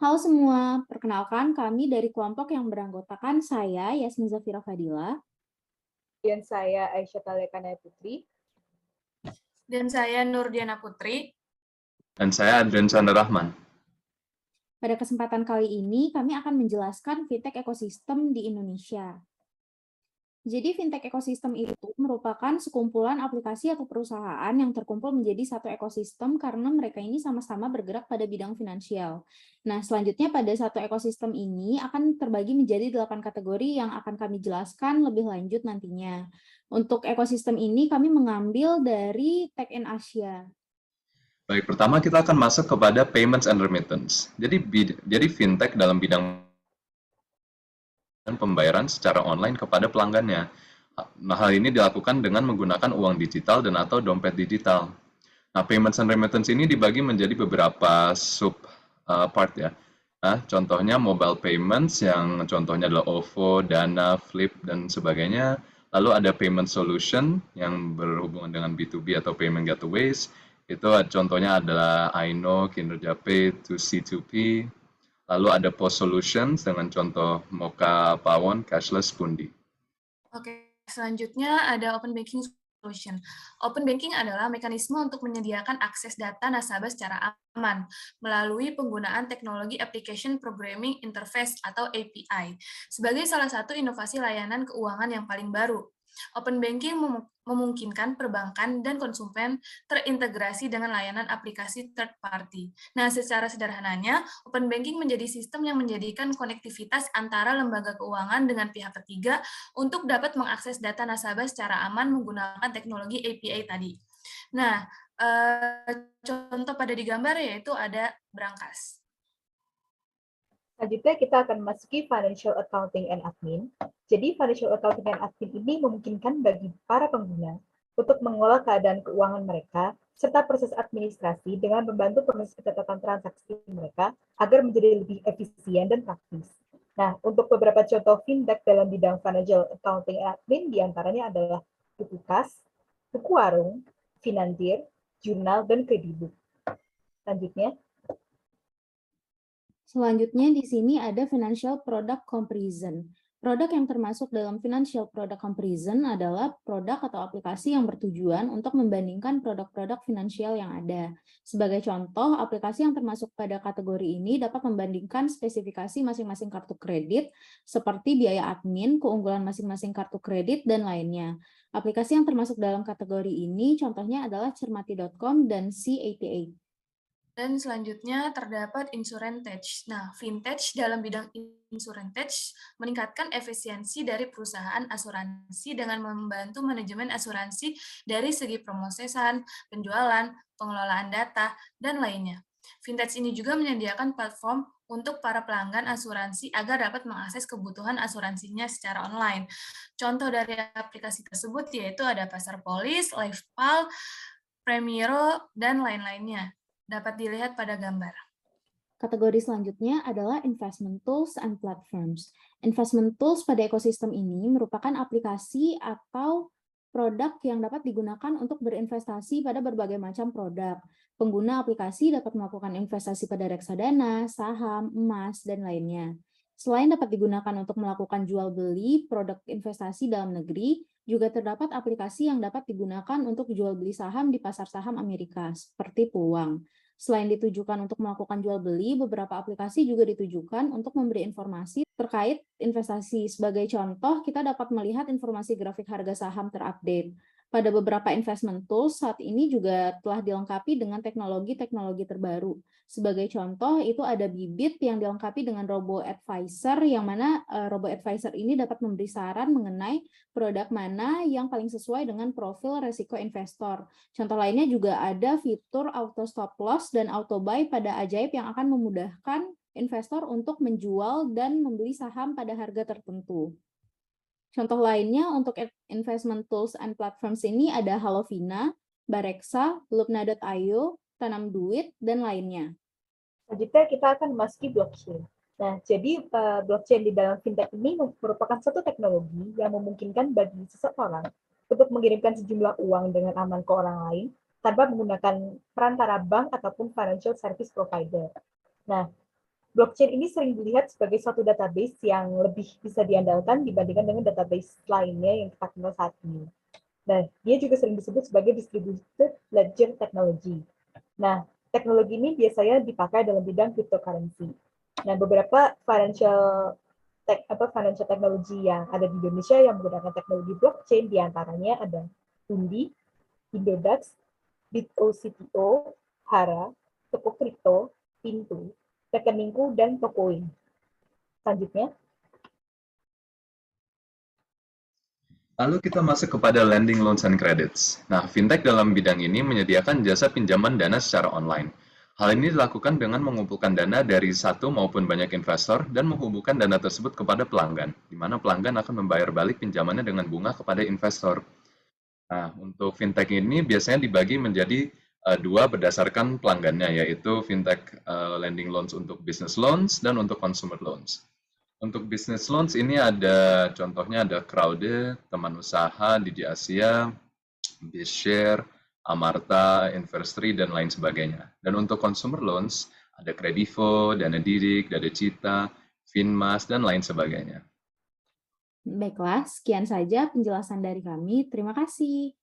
Halo semua, perkenalkan kami dari kelompok yang beranggotakan saya, Yasmin Zafira Fadila. Dan saya Aisyah Talekana Putri. Dan saya Nurdiana Putri. Dan saya Adrian Chandra Rahman. Pada kesempatan kali ini, kami akan menjelaskan fintech ekosistem di Indonesia. Jadi, fintech ekosistem itu merupakan sekumpulan aplikasi atau perusahaan yang terkumpul menjadi satu ekosistem karena mereka ini sama-sama bergerak pada bidang finansial. Nah, selanjutnya pada satu ekosistem ini akan terbagi menjadi 8 kategori yang akan kami jelaskan lebih lanjut nantinya. Untuk ekosistem ini kami mengambil dari Tech in Asia. Baik, pertama kita akan masuk kepada payments and remittance. Jadi fintech dalam bidang pembayaran secara online kepada pelanggannya. Nah, hal ini dilakukan dengan menggunakan uang digital dan atau dompet digital. Nah, payments and remittance ini dibagi menjadi beberapa sub part ya. Nah, contohnya mobile payments yang contohnya adalah OVO, Dana, Flip, dan sebagainya. Lalu ada payment solution yang berhubungan dengan B2B atau payment gateways. Itu contohnya adalah Aino, Kinerja Pay, 2C2P. Lalu ada post solutions dengan contoh Moka, Pawon, Cashless, Pundi. Oke, selanjutnya ada Open Banking Solution. Open Banking adalah mekanisme untuk menyediakan akses data nasabah secara aman melalui penggunaan teknologi Application Programming Interface atau API sebagai salah satu inovasi layanan keuangan yang paling baru. Open Banking memungkinkan perbankan dan konsumen terintegrasi dengan layanan aplikasi third party. Nah, secara sederhananya, Open Banking menjadi sistem yang menjadikan konektivitas antara lembaga keuangan dengan pihak ketiga untuk dapat mengakses data nasabah secara aman menggunakan teknologi API tadi. Nah, contoh pada di gambar yaitu ada Brankas. Selanjutnya kita akan memasuki Financial Accounting and Admin. Jadi Financial Accounting and Admin ini memungkinkan bagi para pengguna untuk mengolah keadaan keuangan mereka serta proses administrasi dengan membantu proses pencatatan transaksi mereka agar menjadi lebih efisien dan praktis. Nah, untuk beberapa contoh fintech dalam bidang Financial Accounting and Admin diantaranya adalah buku kas, buku warung, Finandir, jurnal, dan kredibook. Selanjutnya, Selanjutnya di sini ada Financial Product Comparison. Produk yang termasuk dalam Financial Product Comparison adalah produk atau aplikasi yang bertujuan untuk membandingkan produk-produk finansial yang ada. Sebagai contoh, aplikasi yang termasuk pada kategori ini dapat membandingkan spesifikasi masing-masing kartu kredit, seperti biaya admin, keunggulan masing-masing kartu kredit, dan lainnya. Aplikasi yang termasuk dalam kategori ini contohnya adalah Cermati.com dan C88. Dan selanjutnya terdapat InsuranceTech. Nah, fintech dalam bidang InsuranceTech meningkatkan efisiensi dari perusahaan asuransi dengan membantu manajemen asuransi dari segi perosesan, penjualan, pengelolaan data, dan lainnya. Fintech ini juga menyediakan platform untuk para pelanggan asuransi agar dapat mengakses kebutuhan asuransinya secara online. Contoh dari aplikasi tersebut yaitu ada Pasar Polis, LifePal, Premiero, dan lain-lainnya. Dapat dilihat pada gambar. Kategori selanjutnya adalah Investment Tools and Platforms. Investment Tools pada ekosistem ini merupakan aplikasi atau produk yang dapat digunakan untuk berinvestasi pada berbagai macam produk. Pengguna aplikasi dapat melakukan investasi pada reksadana, saham, emas, dan lainnya. Selain dapat digunakan untuk melakukan jual beli produk investasi dalam negeri, juga terdapat aplikasi yang dapat digunakan untuk jual beli saham di pasar saham Amerika, seperti Peluang. Selain ditujukan untuk melakukan jual beli, beberapa aplikasi juga ditujukan untuk memberi informasi terkait investasi. Sebagai contoh, kita dapat melihat informasi grafik harga saham terupdate. Pada beberapa investment tools saat ini juga telah dilengkapi dengan teknologi-teknologi terbaru. Sebagai contoh, itu ada Bibit yang dilengkapi dengan Robo Advisor, yang mana Robo Advisor ini dapat memberi saran mengenai produk mana yang paling sesuai dengan profil resiko investor. Contoh lainnya juga ada fitur auto stop loss dan auto buy pada Ajaib yang akan memudahkan investor untuk menjual dan membeli saham pada harga tertentu. Contoh lainnya untuk investment tools and platforms ini ada Halovina, Bareksa, Lupna.io, Tanam Duit, dan lainnya. selanjutnya kita akan memasuki blockchain. Nah, jadi blockchain di dalam fintech ini merupakan satu teknologi yang memungkinkan bagi seseorang untuk mengirimkan sejumlah uang dengan aman ke orang lain tanpa menggunakan perantara bank ataupun financial service provider. Nah, blockchain ini sering dilihat sebagai suatu database yang lebih bisa diandalkan dibandingkan dengan database lainnya yang kita kenal saat ini. Nah, dia juga sering disebut sebagai distributed ledger technology. Nah, teknologi ini biasanya dipakai dalam bidang cryptocurrency. Nah, beberapa financial technology yang ada di Indonesia yang menggunakan teknologi blockchain diantaranya ada Hundi, Indodax, BitOCTO, Hara, Toko Kripto, Pintu, Rekeningku, dan Tokoin. Selanjutnya. Lalu kita masuk kepada lending loans and credits. Nah, fintech dalam bidang ini menyediakan jasa pinjaman dana secara online. Hal ini dilakukan dengan mengumpulkan dana dari satu maupun banyak investor dan menghubungkan dana tersebut kepada pelanggan, di mana pelanggan akan membayar balik pinjamannya dengan bunga kepada investor. Nah, untuk fintech ini biasanya dibagi menjadi dua berdasarkan pelanggannya, yaitu fintech lending loans untuk business loans dan untuk consumer loans. Untuk business loans ini ada contohnya ada Crowde, Teman Usaha, Didi Asia, BizShare, Amarta, Investree, dan lain sebagainya. Dan untuk consumer loans, ada Kredivo, Dana Didik, Dada Cita, Finmas, dan lain sebagainya. Baiklah, sekian saja penjelasan dari kami. Terima kasih.